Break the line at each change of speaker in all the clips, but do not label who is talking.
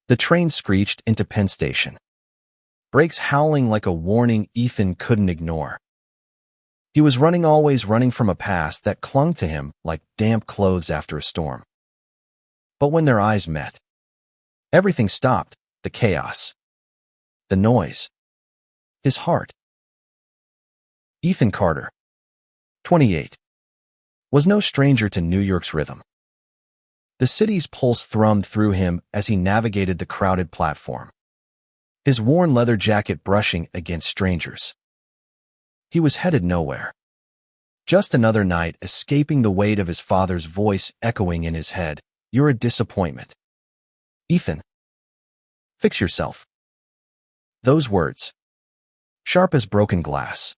The train screeched into Penn Station. Brakes howling like a warning Ethan couldn't ignore. He was running, always running from a past that clung to him like damp clothes after a storm. But when their eyes met, everything stopped. The chaos, the noise, his heart. Ethan Carter, 28, was no stranger to New York's rhythm. The city's pulse thrummed through him as he navigated the crowded platform, his worn leather jacket brushing against strangers. He was headed nowhere. Just another night escaping the weight of his father's voice echoing in his head. You're a disappointment. Ethan, fix yourself. Those words, sharp as broken glass,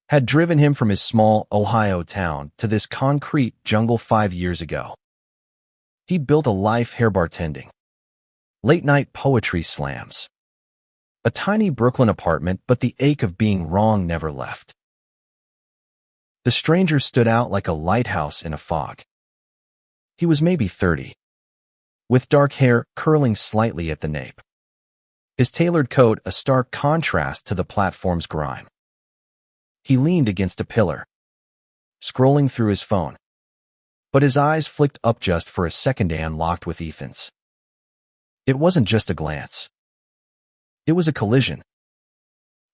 had driven him from his small Ohio town to this concrete jungle 5 years ago. He'd built a life here bartending, late-night poetry slams, a tiny Brooklyn apartment, but the ache of being wrong never left. The stranger stood out like a lighthouse in a fog. He was maybe 30, with dark hair curling slightly at the nape. His tailored coat a stark contrast to the platform's grime. He leaned against a pillar, scrolling through his phone, but his eyes flicked up just for a second and locked with Ethan's. It wasn't just a glance. It was a collision.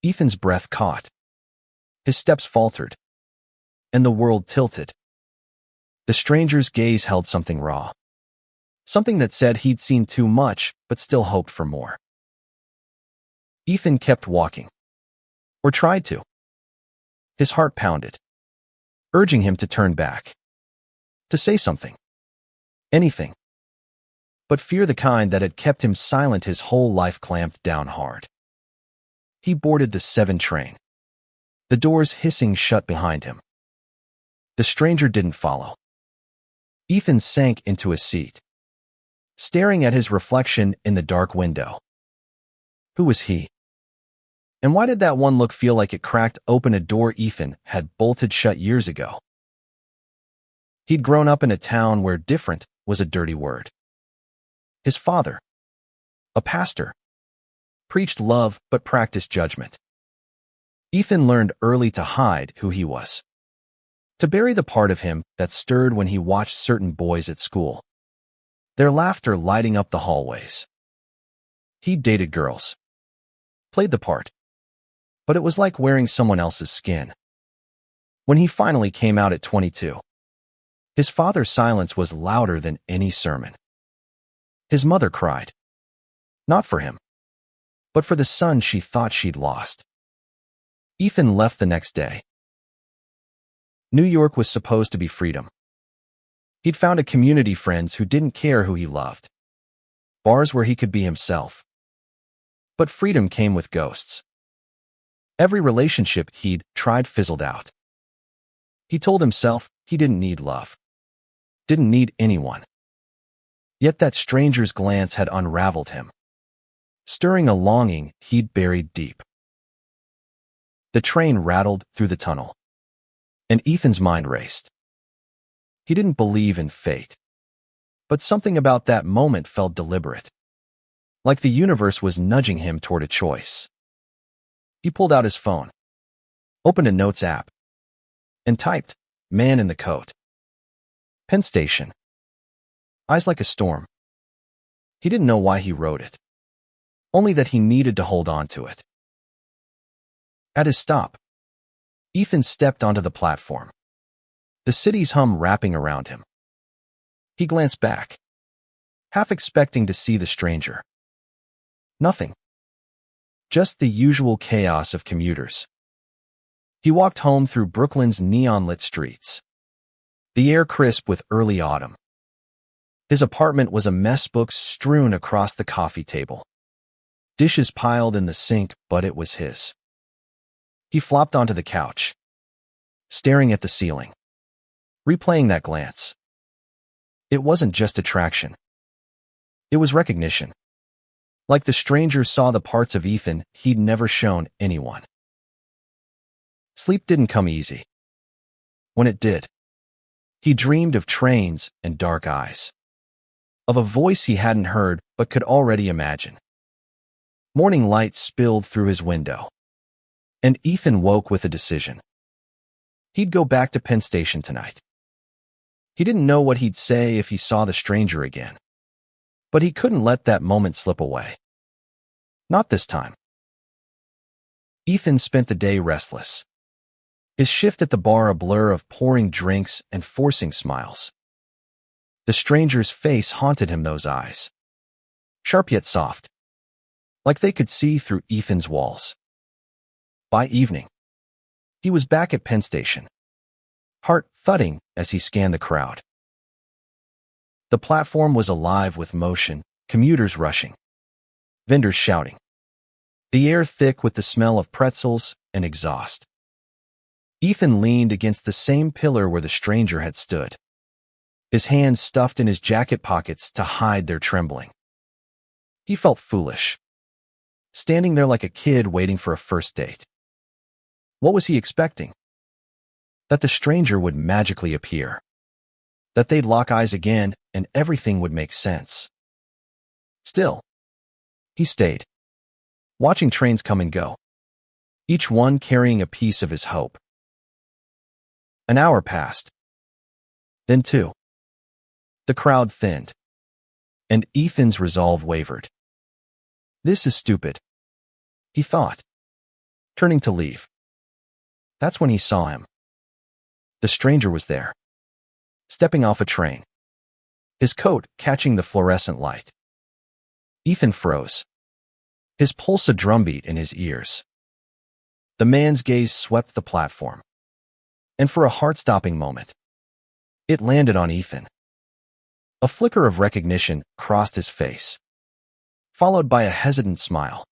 Ethan's breath caught. His steps faltered, and the world tilted. The stranger's gaze held something raw, something that said he'd seen too much but still hoped for more. Ethan kept walking, or tried to. His heart pounded, urging him to turn back, to say something, anything. But fear, the kind that had kept him silent his whole life, clamped down hard. He boarded the 7 train, the doors hissing shut behind him. The stranger didn't follow. Ethan sank into a seat, staring at his reflection in the dark window. Who was he? And why did that one look feel like it cracked open a door Ethan had bolted shut years ago? He'd grown up in a town where different was a dirty word. His father, a pastor, preached love but practiced judgment. Ethan learned early to hide who he was, to bury the part of him that stirred when he watched certain boys at school, their laughter lighting up the hallways. He'd dated girls, played the part, but it was like wearing someone else's skin. When he finally came out at 22, his father's silence was louder than any sermon. His mother cried, not for him, but for the son she thought she'd lost. Ethan left the next day. New York was supposed to be freedom. He'd found a community, friends who didn't care who he loved, bars where he could be himself. But freedom came with ghosts. Every relationship he'd tried fizzled out. He told himself he didn't need love, didn't need anyone. Yet that stranger's glance had unraveled him, stirring a longing he'd buried deep. The train rattled through the tunnel, and Ethan's mind raced. He didn't believe in fate, but something about that moment felt deliberate, like the universe was nudging him toward a choice. He pulled out his phone, opened a notes app, and typed, "Man in the coat. Penn Station." Eyes like a storm. He didn't know why he wrote it, only that he needed to hold on to it. At his stop, Ethan stepped onto the platform, the city's hum wrapping around him. He glanced back, half expecting to see the stranger. Nothing. Just the usual chaos of commuters. He walked home through Brooklyn's neon-lit streets, the air crisp with early autumn. His apartment was a mess, books strewn across the coffee table, dishes piled in the sink, but it was his. He flopped onto the couch, staring at the ceiling, replaying that glance. It wasn't just attraction. It was recognition. Like the stranger saw the parts of Ethan he'd never shown anyone. Sleep didn't come easy. When it did, he dreamed of trains and dark eyes. of a voice he hadn't heard but could already imagine. Morning light spilled through his window, and Ethan woke with a decision. He'd go back to Penn Station tonight. He didn't know what he'd say if he saw the stranger again, but he couldn't let that moment slip away. Not this time. Ethan spent the day restless, his shift at the bar a blur of pouring drinks and forcing smiles. The stranger's face haunted him, those eyes, sharp yet soft, like they could see through Ethan's walls. By evening, he was back at Penn Station, heart thudding as he scanned the crowd. The platform was alive with motion, commuters rushing, vendors shouting, the air thick with the smell of pretzels and exhaust. Ethan leaned against the same pillar where the stranger had stood, his hands stuffed in his jacket pockets to hide their trembling. He felt foolish, standing there like a kid waiting for a first date. What was he expecting? That the stranger would magically appear, that they'd lock eyes again and everything would make sense. Still, he stayed, watching trains come and go, each one carrying a piece of his hope. An hour passed, then two. The crowd thinned, and Ethan's resolve wavered. This is stupid, he thought, turning to leave. That's when he saw him. The stranger was there, stepping off a train, his coat catching the fluorescent light. Ethan froze, his pulse a drumbeat in his ears. The man's gaze swept the platform, and for a heart-stopping moment, it landed on Ethan. A flicker of recognition crossed his face, followed by a hesitant smile.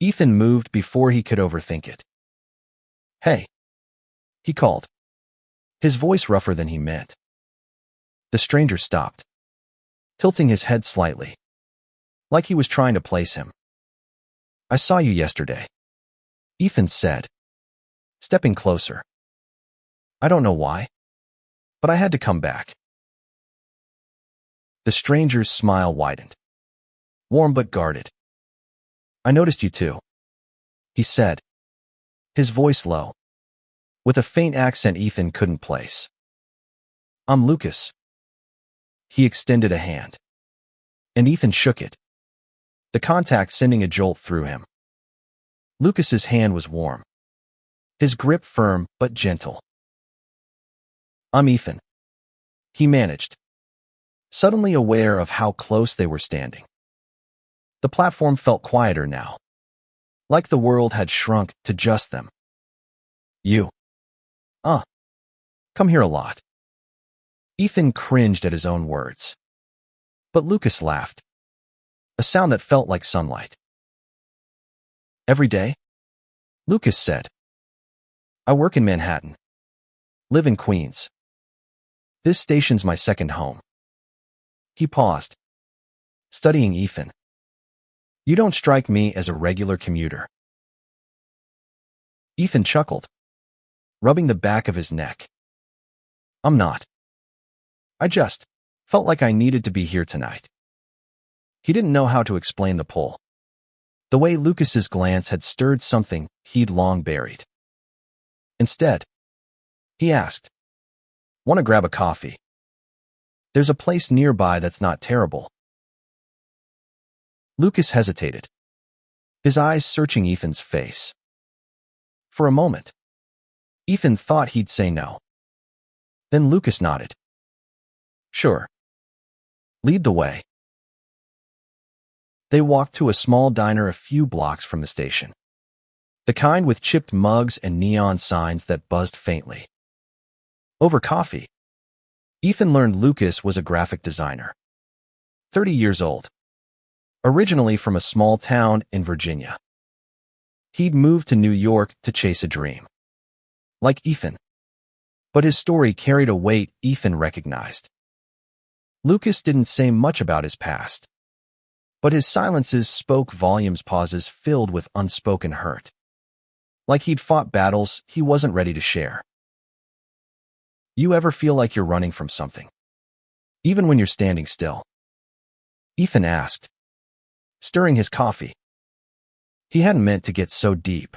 Ethan moved before he could overthink it. "Hey," he called, his voice rougher than he meant. The stranger stopped, tilting his head slightly, like he was trying to place him. "I saw you yesterday," Ethan said, stepping closer. "I don't know why, but I had to come back." The stranger's smile widened, warm but guarded. "I noticed you too," he said, his voice low, with a faint accent Ethan couldn't place. "I'm Lucas." He extended a hand, and Ethan shook it, the contact sending a jolt through him. Lucas's hand was warm, his grip firm but gentle. "I'm Ethan," he managed, suddenly aware of how close they were standing. The platform felt quieter now, like the world had shrunk to just them. "You? Come here a lot." Ethan cringed at his own words, but Lucas laughed, a sound that felt like sunlight. "Every day?" Lucas said. "I work in Manhattan, live in Queens. This station's my second home." He paused, studying Ethan. "You don't strike me as a regular commuter." Ethan chuckled, rubbing the back of his neck. "I'm not. I just felt like I needed to be here tonight." He didn't know how to explain the pull, the way Lucas's glance had stirred something he'd long buried. Instead, he asked, "Want to grab a coffee? There's a place nearby that's not terrible." Lucas hesitated, his eyes searching Ethan's face. For a moment, Ethan thought he'd say no. Then Lucas nodded. "Sure. Lead the way." They walked to a small diner a few blocks from the station, the kind with chipped mugs and neon signs that buzzed faintly. Over coffee, Ethan learned Lucas was a graphic designer, 30 years old, originally from a small town in Virginia. He'd moved to New York to chase a dream, like Ethan, but his story carried a weight Ethan recognized. Lucas didn't say much about his past, but his silences spoke volumes, pauses filled with unspoken hurt, like he'd fought battles he wasn't ready to share. "You ever feel like you're running from something?" even when you're standing still? Ethan asked, stirring his coffee. He hadn't meant to get so deep,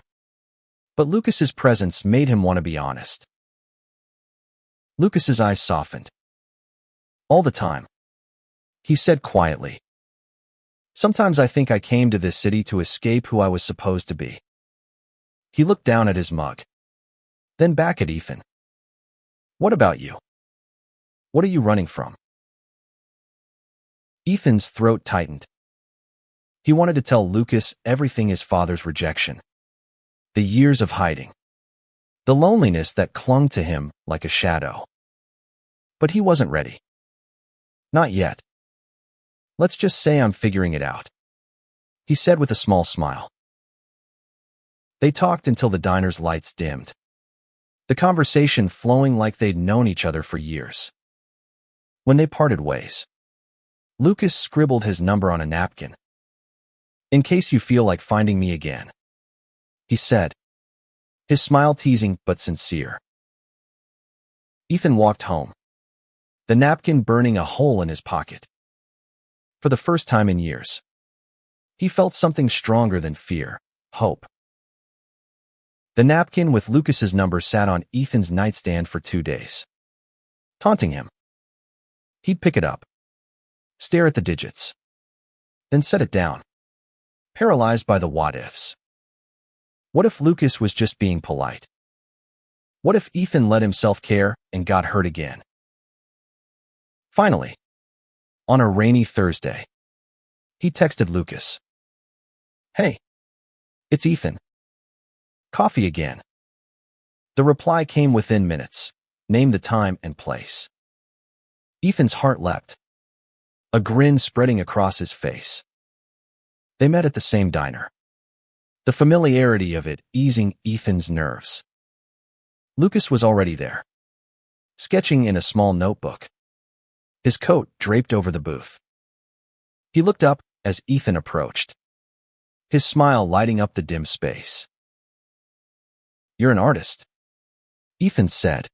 but Lucas's presence made him want to be honest. Lucas's eyes softened. All the time, he said quietly. Sometimes I think I came to this city to escape who I was supposed to be. He looked down at his mug, then back at Ethan. What about you? What are you running from? Ethan's throat tightened. He wanted to tell Lucas everything: his father's rejection, the years of hiding, the loneliness that clung to him like a shadow. But he wasn't ready. Not yet. Let's just say I'm figuring it out, he said with a small smile. They talked until the diner's lights dimmed, the conversation flowing like they'd known each other for years. When they parted ways, Lucas scribbled his number on a napkin. In case you feel like finding me again, he said, his smile teasing but sincere. Ethan walked home, the napkin burning a hole in his pocket. For the first time in years, he felt something stronger than fear: hope. The napkin with Lucas's number sat on Ethan's nightstand for 2 days, taunting him. He'd pick it up, stare at the digits, then set it down, paralyzed by the what-ifs. What if Lucas was just being polite? What if Ethan let himself care and got hurt again? Finally, on a rainy Thursday, he texted Lucas. Hey, it's Ethan. Coffee again. The reply came within minutes. Name the time and place. Ethan's heart leapt, a grin spreading across his face. They met at the same diner, the familiarity of it easing Ethan's nerves. Lucas was already there, sketching in a small notebook, his coat draped over the booth. He looked up as Ethan approached, his smile lighting up the dim space. You're an artist, Ethan said,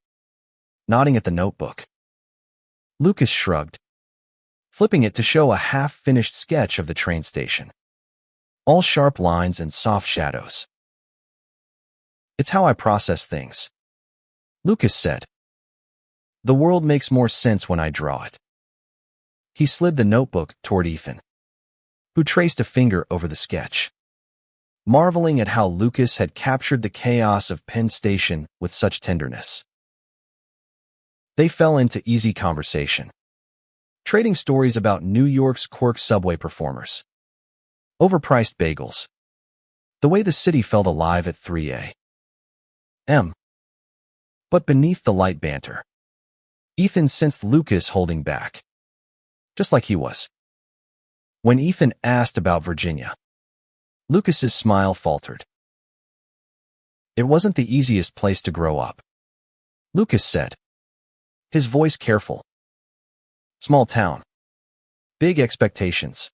nodding at the notebook. Lucas shrugged, flipping it to show a half-finished sketch of the train station, all sharp lines and soft shadows. It's how I process things, Lucas said. The world makes more sense when I draw it. He slid the notebook toward Ethan, who traced a finger over the sketch, marveling at how Lucas had captured the chaos of Penn Station with such tenderness. They fell into easy conversation, trading stories about New York's quirk subway performers, overpriced bagels, the way the city felt alive at 3 a.m. But beneath the light banter, Ethan sensed Lucas holding back, just like he was. When Ethan asked about Virginia, Lucas's smile faltered. It wasn't the easiest place to grow up, Lucas said, his voice careful. Small town, big expectations.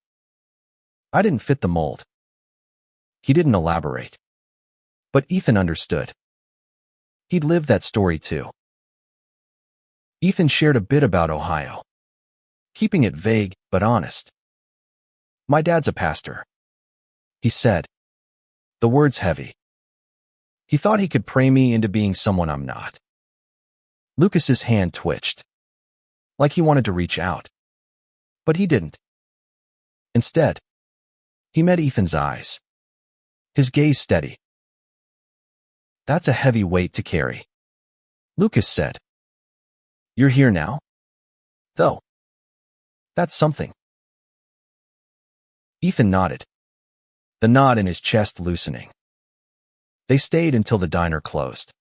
I didn't fit the mold. He didn't elaborate, but Ethan understood. He'd lived that story too. Ethan shared a bit about Ohio, keeping it vague but honest. My dad's a pastor, he said, the words heavy. He thought he could pray me into being someone I'm not. Lucas's hand twitched, like he wanted to reach out, but he didn't. Instead, he met Ethan's eyes, his gaze steady. That's a heavy weight to carry, Lucas said. You're here now, though. That's something. Ethan nodded, the knot in his chest loosening. They stayed until the diner closed,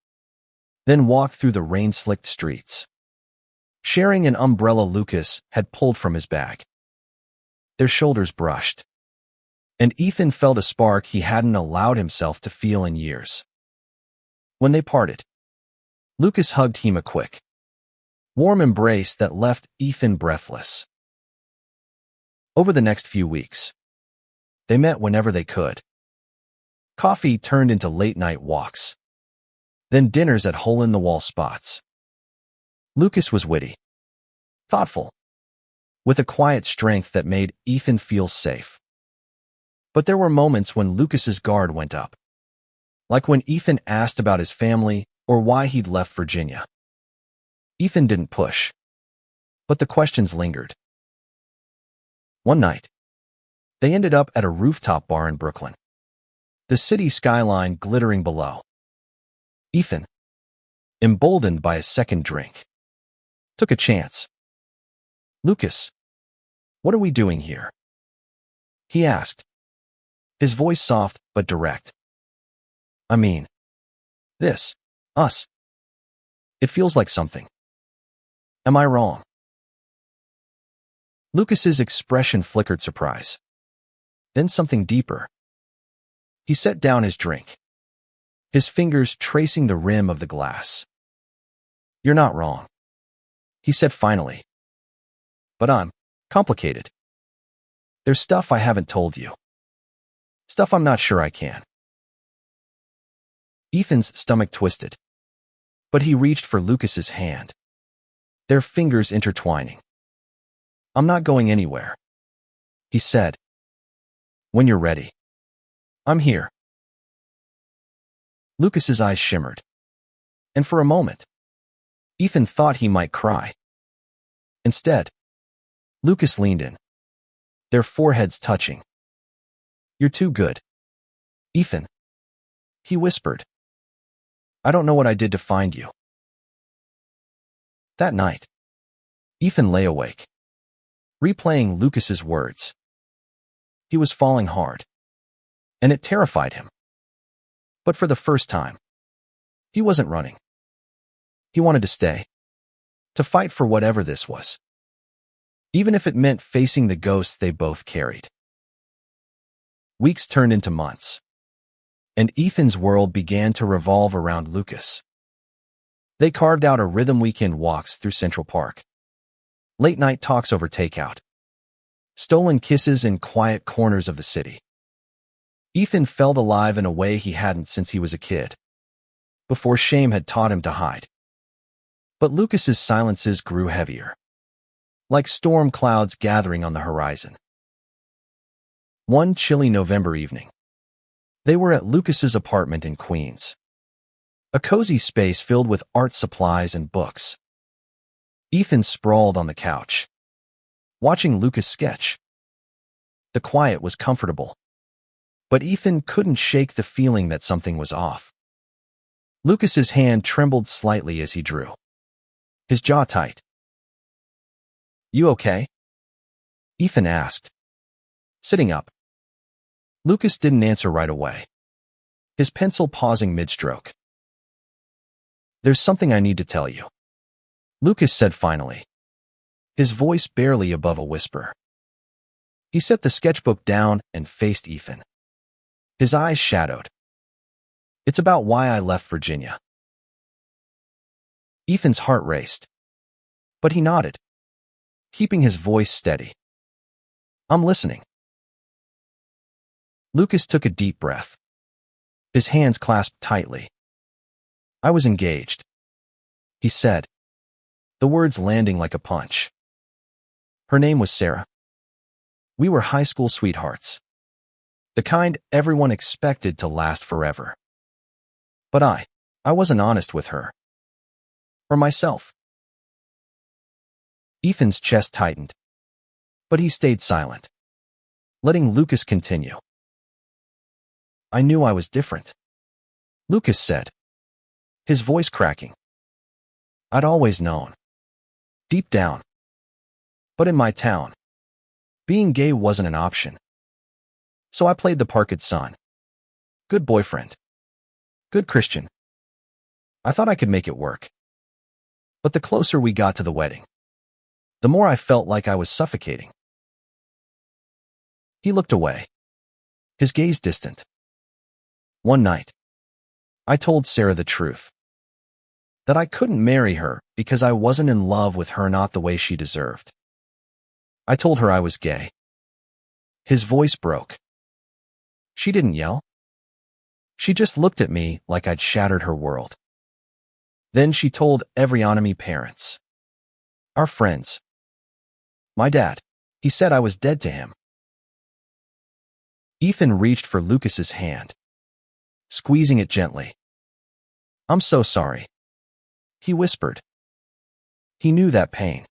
then walked through the rain-slicked streets, sharing an umbrella Lucas had pulled from his bag. Their shoulders brushed, and Ethan felt a spark he hadn't allowed himself to feel in years. When they parted, Lucas hugged him a quick, warm embrace that left Ethan breathless. Over the next few weeks, they met whenever they could. Coffee turned into late-night walks, then dinners at hole-in-the-wall spots. Lucas was witty, thoughtful, with a quiet strength that made Ethan feel safe. But there were moments when Lucas's guard went up, like when Ethan asked about his family or why he'd left Virginia. Ethan didn't push, but the questions lingered. One night, they ended up at a rooftop bar in Brooklyn, the city skyline glittering below. Ethan, emboldened by a second drink, took a chance. "Lucas, what are we doing here?" he asked, his voice soft but direct. "I mean, this, us. It feels like something. Am I wrong?" Lucas's expression flickered surprise, then something deeper. He set down his drink, his fingers tracing the rim of the glass. "You're not wrong," he said finally. "But I'm complicated. There's stuff I haven't told you. Stuff I'm not sure I can." Ethan's stomach twisted, but he reached for Lucas's hand, their fingers intertwining. "I'm not going anywhere," he said. "When you're ready, I'm here." Lucas's eyes shimmered, and for a moment, Ethan thought he might cry. Instead, Lucas leaned in, their foreheads touching. "You're too good, Ethan," he whispered. "I don't know what I did to find you." That night, Ethan lay awake, replaying Lucas's words. He was falling hard, and it terrified him. But for the first time, he wasn't running. He wanted to stay, to fight for whatever this was, even if it meant facing the ghosts they both carried. Weeks turned into months, and Ethan's world began to revolve around Lucas. They carved out a rhythm: weekend walks through Central Park, late-night talks over takeout, stolen kisses in quiet corners of the city. Ethan felt alive in a way he hadn't since he was a kid, before shame had taught him to hide. But Lucas's silences grew heavier, like storm clouds gathering on the horizon. One chilly November evening, they were at Lucas's apartment in Queens, a cozy space filled with art supplies and books. Ethan sprawled on the couch, watching Lucas sketch. The quiet was comfortable, but Ethan couldn't shake the feeling that something was off. Lucas's hand trembled slightly as he drew, his jaw tight. "You okay?" Ethan asked, sitting up. Lucas didn't answer right away, his pencil pausing mid-stroke. "There's something I need to tell you," Lucas said finally, his voice barely above a whisper. He set the sketchbook down and faced Ethan, his eyes shadowed. "It's about why I left Virginia." Ethan's heart raced, but he nodded, keeping his voice steady. "I'm listening." Lucas took a deep breath, his hands clasped tightly. "I was engaged," he said, the words landing like a punch. "Her name was Sarah. We were high school sweethearts, the kind everyone expected to last forever. But I wasn't honest with her, or myself." Ethan's chest tightened, but he stayed silent, letting Lucas continue. "I knew I was different," Lucas said, his voice cracking. "I'd always known, deep down. But in my town, being gay wasn't an option. So I played the parked son. Good boyfriend. Good Christian. I thought I could make it work. But the closer we got to the wedding, the more I felt like I was suffocating." He looked away, his gaze distant. "One night, I told Sarah the truth. That I couldn't marry her because I wasn't in love with her, not the way she deserved. I told her I was gay." His voice broke. She didn't yell. She just looked at me like I'd shattered her world. Then she told every enemy, parents, our friends. My dad. He said I was dead to him. Ethan reached for Lucas's hand, squeezing it gently. I'm so sorry, he whispered. He knew that pain.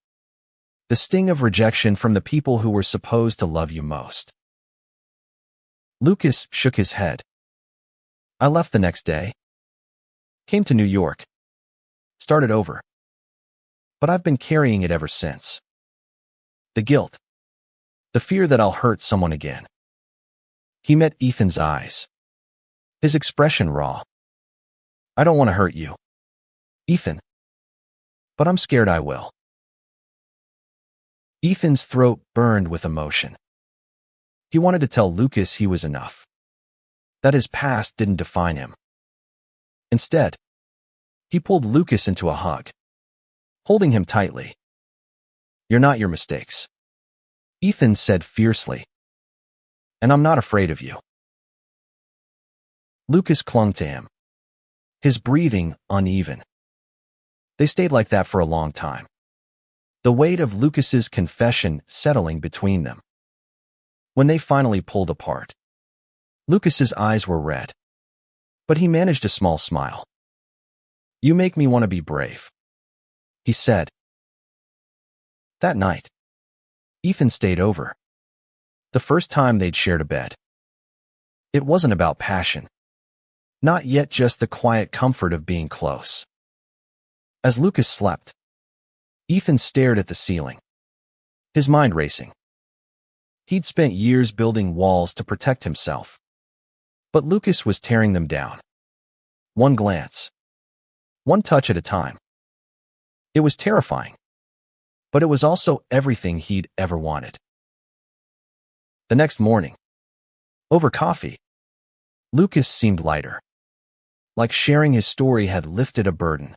The sting of rejection from the people who were supposed to love you most. Lucas shook his head. I left the next day. Came to New York. Started over. But I've been carrying it ever since. The guilt. The fear that I'll hurt someone again. He met Ethan's eyes. His expression raw. I don't want to hurt you, Ethan. But I'm scared I will. Ethan's throat burned with emotion. He wanted to tell Lucas he was enough, that his past didn't define him. Instead, he pulled Lucas into a hug, holding him tightly. You're not your mistakes, Ethan said fiercely. And I'm not afraid of you. Lucas clung to him, his breathing uneven. They stayed like that for a long time, the weight of Lucas's confession settling between them. When they finally pulled apart, Lucas's eyes were red, but he managed a small smile. You make me want to be brave, he said. That night, Ethan stayed over. The first time they'd shared a bed. It wasn't about passion. Not yet, just the quiet comfort of being close. As Lucas slept, Ethan stared at the ceiling, his mind racing. He'd spent years building walls to protect himself, but Lucas was tearing them down. One glance, one touch at a time. It was terrifying, but it was also everything he'd ever wanted. The next morning, over coffee, Lucas seemed lighter, like sharing his story had lifted a burden.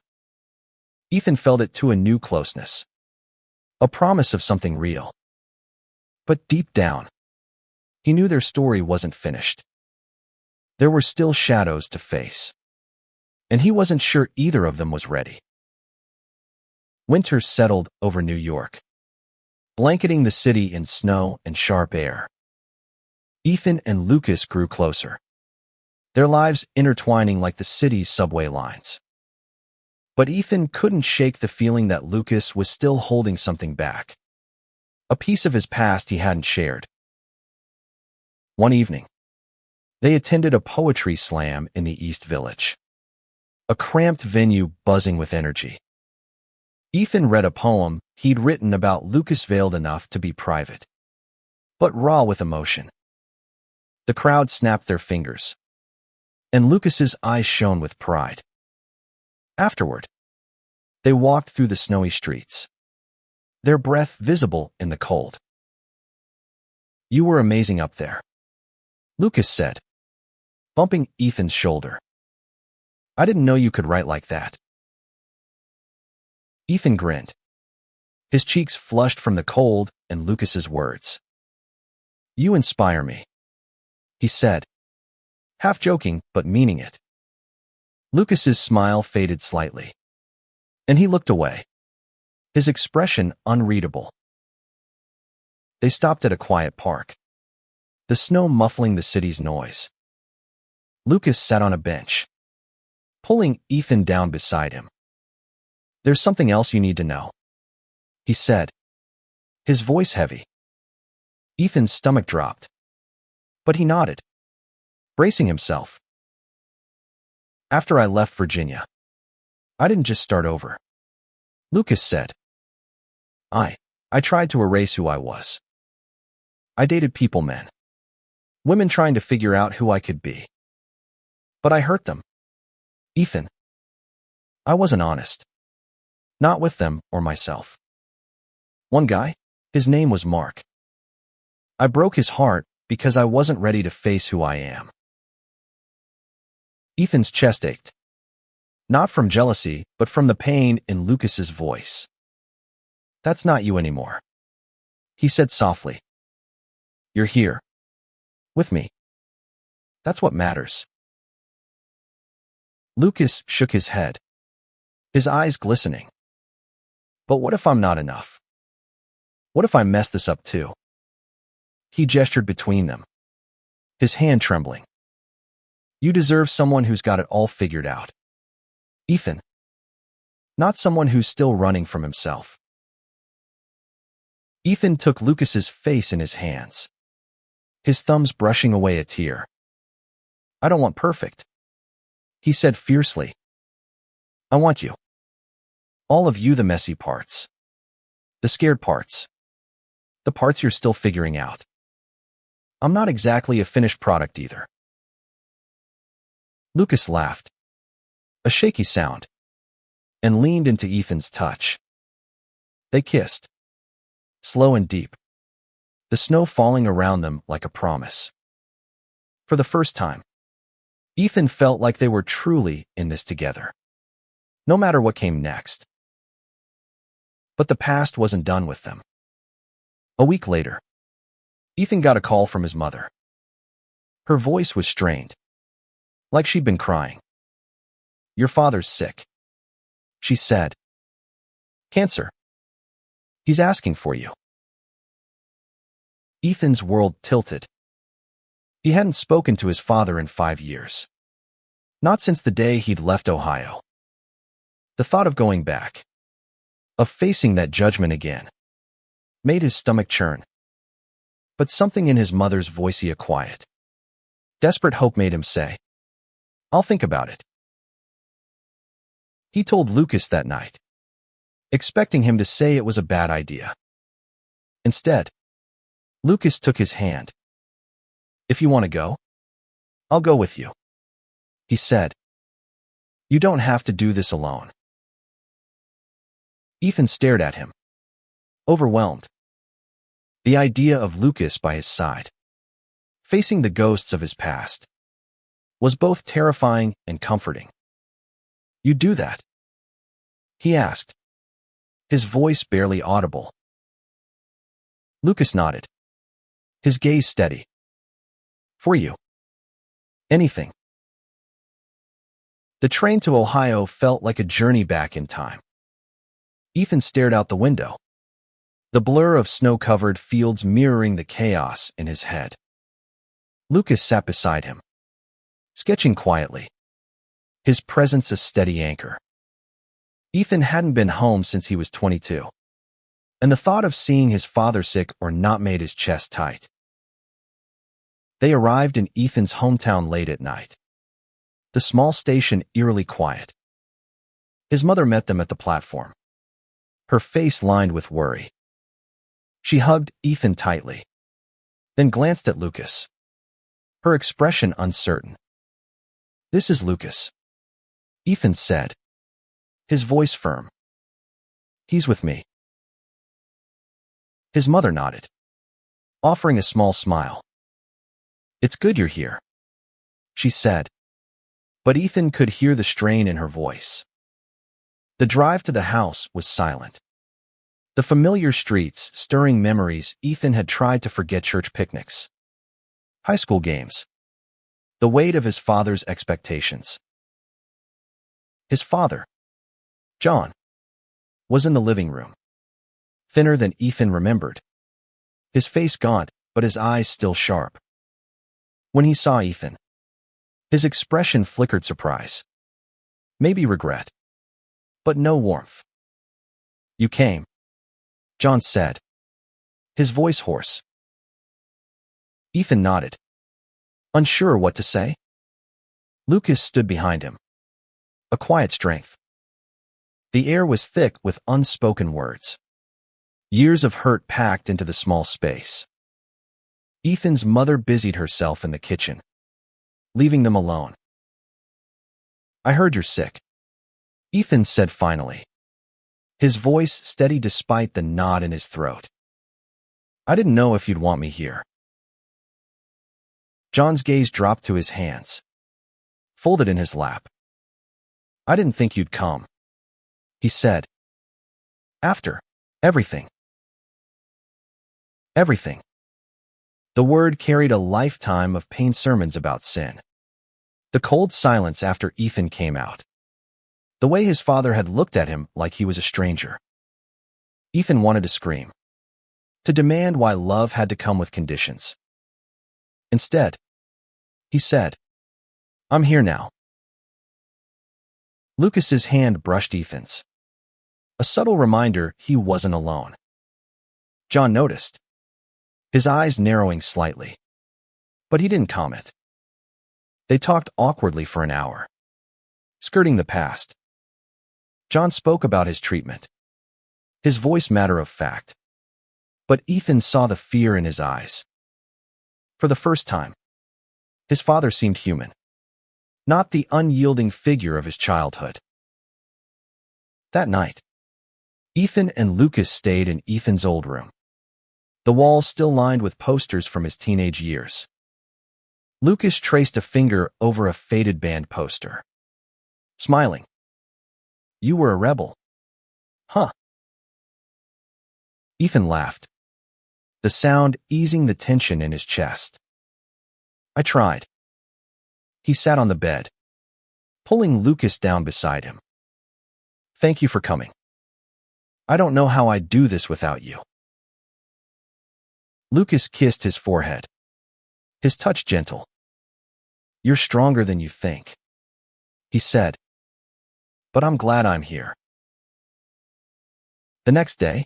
Ethan felt it to a new closeness, a promise of something real. But deep down, he knew their story wasn't finished. There were still shadows to face, and he wasn't sure either of them was ready. Winter settled over New York, blanketing the city in snow and sharp air. Ethan and Lucas grew closer, their lives intertwining like the city's subway lines. But Ethan couldn't shake the feeling that Lucas was still holding something back, a piece of his past he hadn't shared. One evening, they attended a poetry slam in the East Village, a cramped venue buzzing with energy. Ethan read a poem he'd written about Lucas, veiled enough to be private, but raw with emotion. The crowd snapped their fingers, and Lucas's eyes shone with pride. Afterward, they walked through the snowy streets, their breath visible in the cold. You were amazing up there, Lucas said, bumping Ethan's shoulder. I didn't know you could write like that. Ethan grinned, his cheeks flushed from the cold and Lucas's words. You inspire me, he said, half joking but meaning it. Lucas's smile faded slightly, and he looked away, his expression unreadable. They stopped at a quiet park, the snow muffling the city's noise. Lucas sat on a bench, pulling Ethan down beside him. There's something else you need to know, he said, his voice heavy. Ethan's stomach dropped, but he nodded, bracing himself. After I left Virginia, I didn't just start over, Lucas said. I tried to erase who I was. I dated people, men, women trying to figure out who I could be. But I hurt them, Ethan. I wasn't honest. Not with them or myself. One guy, his name was Mark. I broke his heart because I wasn't ready to face who I am. Ethan's chest ached. Not from jealousy, but from the pain in Lucas's voice. That's not you anymore, he said softly. You're here, with me. That's what matters. Lucas shook his head, his eyes glistening. But what if I'm not enough? What if I mess this up too? He gestured between them, his hand trembling. You deserve someone who's got it all figured out. Ethan. Not someone who's still running from himself. Ethan took Lucas's face in his hands, his thumbs brushing away a tear. I don't want perfect, he said fiercely. I want you. All of you, the messy parts, the scared parts, the parts you're still figuring out. I'm not exactly a finished product either. Lucas laughed, a shaky sound, and leaned into Ethan's touch. They kissed, slow and deep, the snow falling around them like a promise. For the first time, Ethan felt like they were truly in this together, no matter what came next. But the past wasn't done with them. A week later, Ethan got a call from his mother. Her voice was strained, like she'd been crying. Your father's sick, she said. Cancer. He's asking for you. Ethan's world tilted. He hadn't spoken to his father in 5 years. Not since the day he'd left Ohio. The thought of going back, of facing that judgment again, made his stomach churn. But something in his mother's voice quiet. Desperate hope made him say, I'll think about it. He told Lucas that night, expecting him to say it was a bad idea. Instead, Lucas took his hand. If you want to go, I'll go with you, he said. You don't have to do this alone. Ethan stared at him, overwhelmed. The idea of Lucas by his side, facing the ghosts of his past, was both terrifying and comforting. You'd do that? He asked, his voice barely audible. Lucas nodded, his gaze steady. For you. Anything. The train to Ohio felt like a journey back in time. Ethan stared out the window, the blur of snow-covered fields mirroring the chaos in his head. Lucas sat beside him, sketching quietly, his presence a steady anchor. Ethan hadn't been home since he was 22, and the thought of seeing his father sick or not made his chest tight. They arrived in Ethan's hometown late at night, the small station eerily quiet. His mother met them at the platform, her face lined with worry. She hugged Ethan tightly, then glanced at Lucas, her expression uncertain. This is Lucas, Ethan said, his voice firm. He's with me. His mother nodded, offering a small smile. It's good you're here, she said, but Ethan could hear the strain in her voice. The drive to the house was silent. The familiar streets stirring memories Ethan had tried to forget: church picnics, high school games, the weight of his father's expectations. His father, John, was in the living room, thinner than Ethan remembered, his face gaunt but his eyes still sharp. When he saw Ethan, his expression flickered surprise, maybe regret, but no warmth. You came, John said, his voice hoarse. Ethan nodded, unsure what to say. Lucas stood behind him, a quiet strength. The air was thick with unspoken words, years of hurt packed into the small space. Ethan's mother busied herself in the kitchen, leaving them alone. I heard you're sick, Ethan said finally, his voice steady despite the knot in his throat. I didn't know if you'd want me here. John's gaze dropped to his hands, folded in his lap. I didn't think you'd come, he said. After everything. Everything. The word carried a lifetime of pain sermons about sin. The cold silence after Ethan came out. The way his father had looked at him like he was a stranger. Ethan wanted to scream. to demand why love had to come with conditions. Instead, he said, "I'm here now." Lucas's hand brushed Ethan's, a subtle reminder he wasn't alone. John noticed, his eyes narrowing slightly, but he didn't comment. They talked awkwardly for an hour, skirting the past. John spoke about his treatment, his voice matter of fact, but Ethan saw the fear in his eyes. For the first time, his father seemed human, not the unyielding figure of his childhood. That night, Ethan and Lucas stayed in Ethan's old room, the walls still lined with posters from his teenage years. Lucas traced a finger over a faded band poster, smiling. "You were a rebel, huh?" Ethan laughed, the sound easing the tension in his chest. "I tried." He sat on the bed, pulling Lucas down beside him. "Thank you for coming. I don't know how I'd do this without you." Lucas kissed his forehead, his touch gentle. "You're stronger than you think," he said. "But I'm glad I'm here." The next day,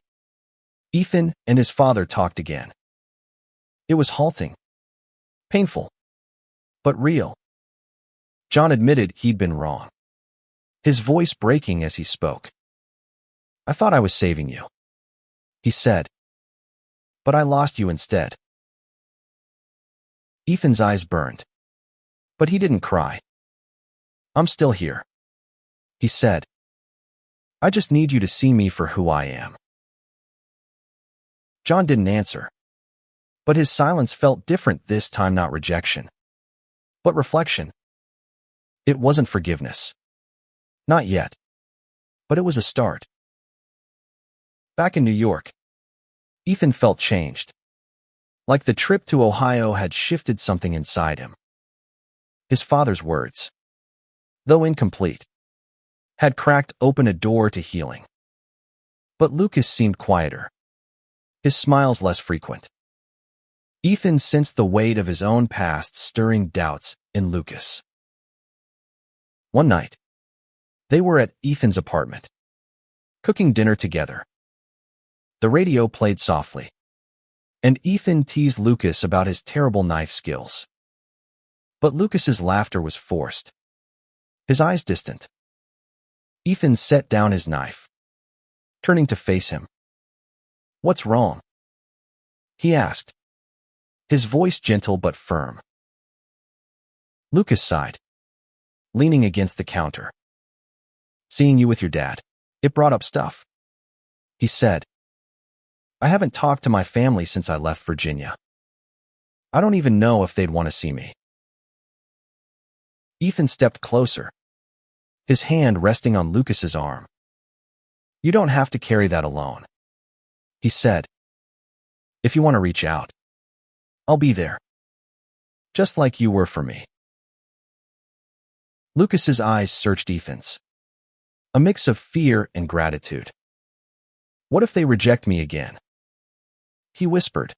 Ethan and his father talked again. It was halting, painful, but real. John admitted he'd been wrong, his voice breaking as he spoke. "I thought I was saving you," he said, "but I lost you instead." Ethan's eyes burned, but he didn't cry. "I'm still here," he said. "I just need you to see me for who I am." John didn't answer, but his silence felt different this time, not rejection, but reflection. It wasn't forgiveness. Not yet. But it was a start. Back in New York, Ethan felt changed, like the trip to Ohio had shifted something inside him. His father's words, though incomplete, had cracked open a door to healing. But Lucas seemed quieter, his smiles less frequent. Ethan sensed the weight of his own past stirring doubts in Lucas. One night, they were at Ethan's apartment, cooking dinner together. The radio played softly, and Ethan teased Lucas about his terrible knife skills. But Lucas's laughter was forced, his eyes distant. Ethan set down his knife, turning to face him. "What's wrong?" he asked, his voice gentle but firm. Lucas sighed, leaning against the counter. "Seeing you with your dad, it brought up stuff," he said. "I haven't talked to my family since I left Virginia. I don't even know if they'd want to see me." Ethan stepped closer, his hand resting on Lucas's arm. "You don't have to carry that alone," he said. "If you want to reach out, I'll be there, just like you were for me." Lucas's eyes searched Ethan's, a mix of fear and gratitude. "What if they reject me again?" he whispered.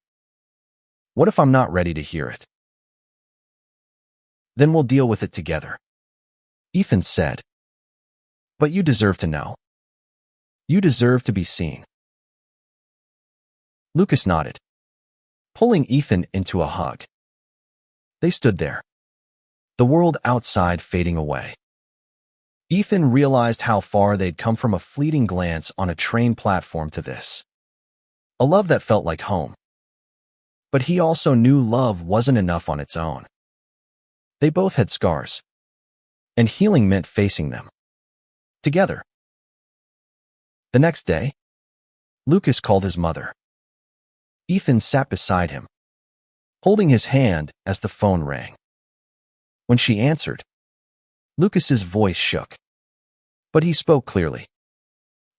"What if I'm not ready to hear it?" "Then we'll deal with it together," Ethan said. "But you deserve to know. You deserve to be seen." Lucas nodded, pulling Ethan into a hug. They stood there, the world outside fading away. Ethan realized how far they'd come from a fleeting glance on a train platform to this. A love that felt like home. But he also knew love wasn't enough on its own. They both had scars, and healing meant facing them together. The next day, Lucas called his mother. Ethan sat beside him, holding his hand as the phone rang. When she answered, Lucas's voice shook, but he spoke clearly,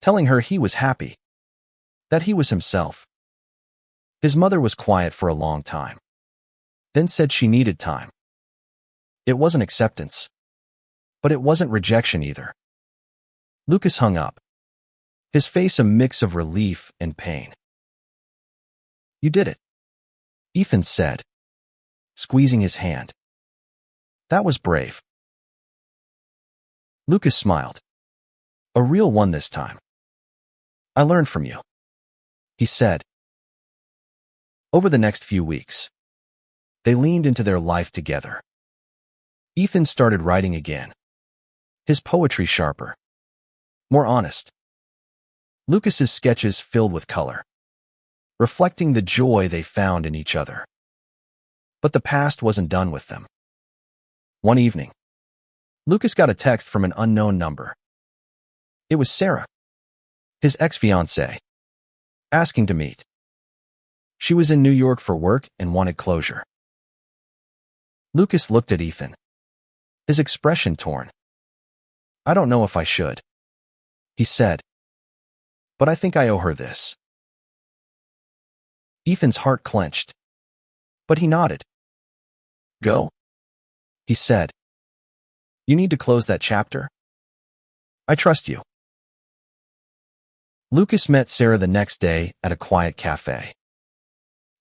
telling her he was happy, that he was himself. His mother was quiet for a long time, then said she needed time. It wasn't acceptance, but it wasn't rejection either. Lucas hung up, his face a mix of relief and pain. You did it, Ethan said, squeezing his hand. That was brave. Lucas smiled. A real one this time. I learned from you, he said. Over the next few weeks, they leaned into their life together. Ethan started writing again, his poetry sharper, more honest. Lucas's sketches filled with color, reflecting the joy they found in each other. But the past wasn't done with them. One evening, Lucas got a text from an unknown number. It was Sarah, his ex-fiancée, asking to meet. She was in New York for work and wanted closure. Lucas looked at Ethan, his expression torn. I don't know if I should, he said, but I think I owe her this. Ethan's heart clenched, but he nodded. Go, he said. You need to close that chapter. I trust you. Lucas met Sarah the next day at a quiet cafe.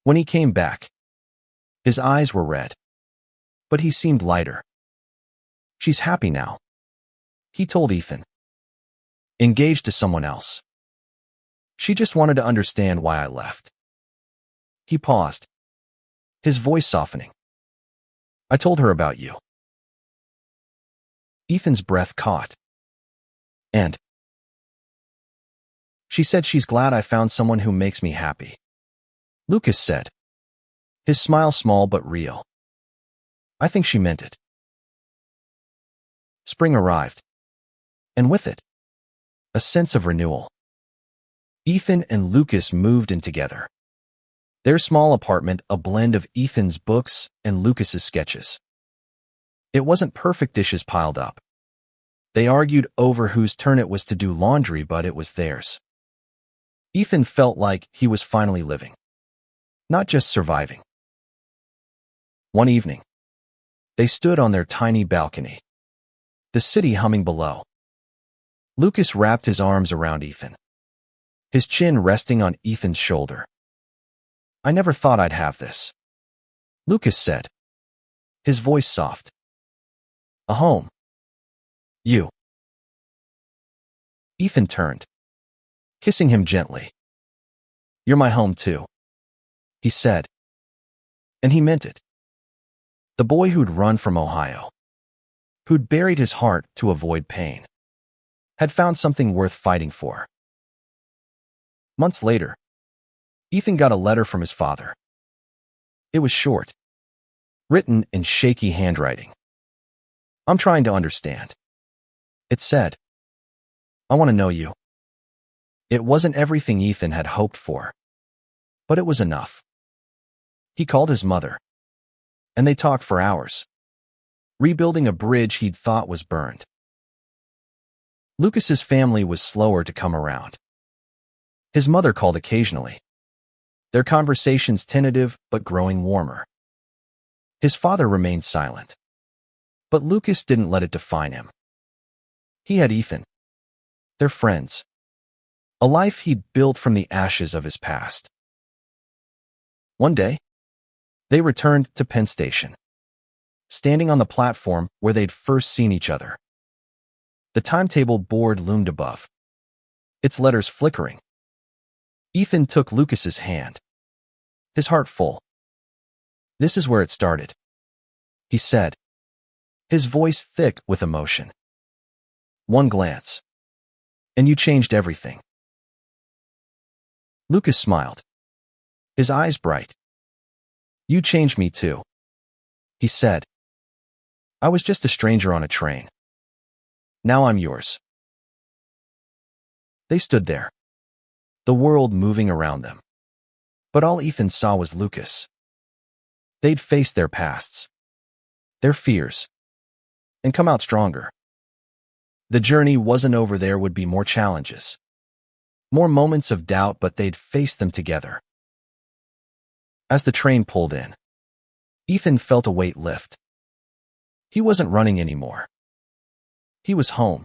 When he came back, his eyes were red, but he seemed lighter. She's happy now, he told Ethan. Engaged to someone else. She just wanted to understand why I left. He paused, his voice softening. I told her about you. Ethan's breath caught. And she said she's glad I found someone who makes me happy. Lucas said, his smile small but real. I think she meant it. Spring arrived, and with it, a sense of renewal. Ethan and Lucas moved in together. Their small apartment, a blend of Ethan's books and Lucas's sketches. It wasn't perfect dishes piled up. They argued over whose turn it was to do laundry, but it was theirs. Ethan felt like he was finally living, not just surviving. One evening, they stood on their tiny balcony, the city humming below. Lucas wrapped his arms around Ethan, his chin resting on Ethan's shoulder. I never thought I'd have this, Lucas said, his voice soft. A home. You. Ethan turned, kissing him gently. You're my home too, he said. And he meant it. The boy who'd run from Ohio, who'd buried his heart to avoid pain, had found something worth fighting for. Months later, Ethan got a letter from his father. It was short, written in shaky handwriting. I'm trying to understand. It said, I want to know you. It wasn't everything Ethan had hoped for, but it was enough. He called his mother, and they talked for hours, rebuilding a bridge he'd thought was burned. Lucas's family was slower to come around. His mother called occasionally, their conversations tentative but growing warmer. His father remained silent, but Lucas didn't let it define him. He had Ethan, their friends, a life he'd built from the ashes of his past. One day, they returned to Penn Station, standing on the platform where they'd first seen each other. The timetable board loomed above, its letters flickering. Ethan took Lucas's hand, his heart full. This is where it started, he said, his voice thick with emotion. One glance, and you changed everything. Lucas smiled, his eyes bright. You changed me too, he said. I was just a stranger on a train. Now I'm yours. They stood there, the world moving around them. But all Ethan saw was Lucas. They'd faced their pasts, their fears, and come out stronger. The journey wasn't over. There would be more challenges, more moments of doubt, but they'd face them together. As the train pulled in, Ethan felt a weight lift. He wasn't running anymore. He was home.